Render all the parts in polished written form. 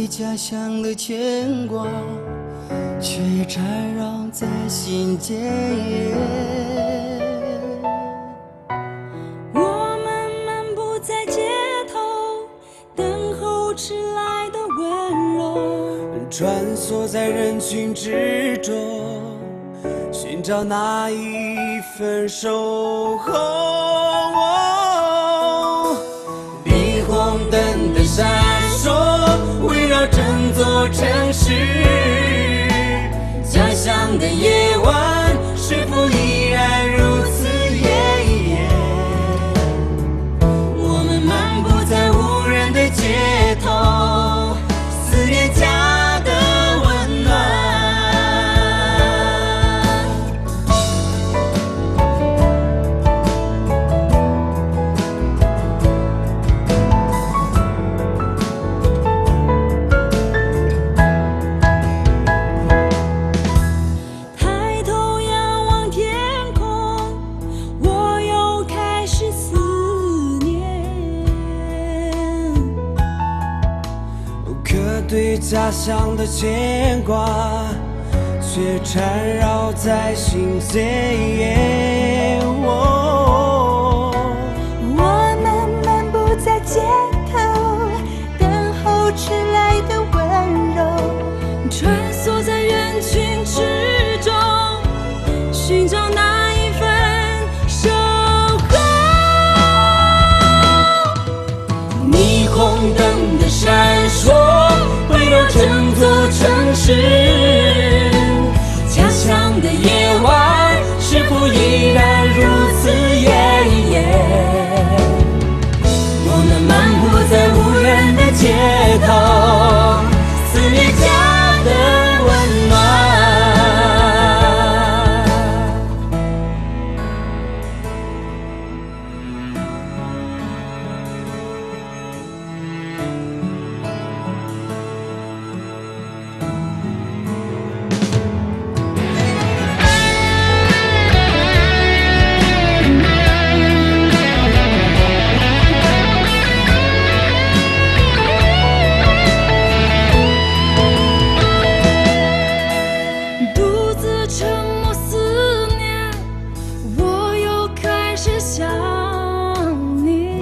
对家乡的牵挂，却缠绕在心间。我们漫步在街头，等候迟来的温柔，穿梭在人群之中，寻找那一份守候。霓虹灯的闪烁，围绕整座城市。家乡的夜晚，是否依然如此夜夜？我们漫步在无人的街头，思念家的温暖。抬头仰望天空，我又开始思念。可对家乡的牵挂，却缠绕在心间。我们漫步在街头，等候迟来的温柔，穿梭在人群之中，寻找那一份守候。霓虹灯的闪烁，围绕整座城市。家乡的夜晚，是否依然如此夜夜？我们漫步在无人的街头，思念家的温暖。独自沉默思念，我又开始想你。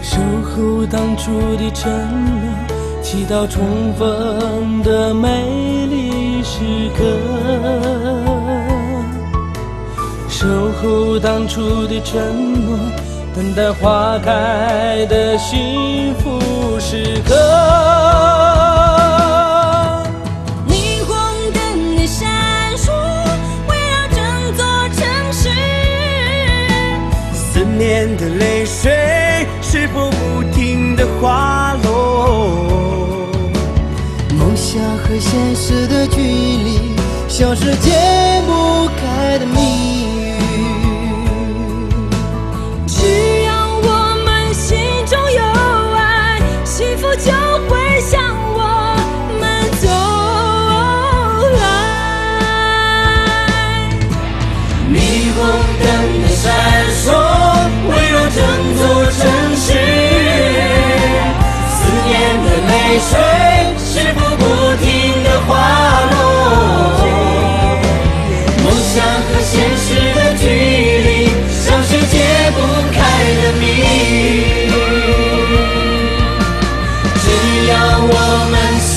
守候当初的承诺，祈祷重逢的美丽时刻。守候当初的承诺，等待花开的幸福时刻。霓虹灯的闪烁，围绕整座城市。思念的泪水，是否不停地滑落？梦想和现实的距离，像是解不开的谜语。只要我们心中有爱，幸福就会向我们走来。霓虹灯的闪烁，围绕整座城市。思念的泪水，是否不停地滑落？梦想和现实的距离，像是解不开的谜语。只要我们心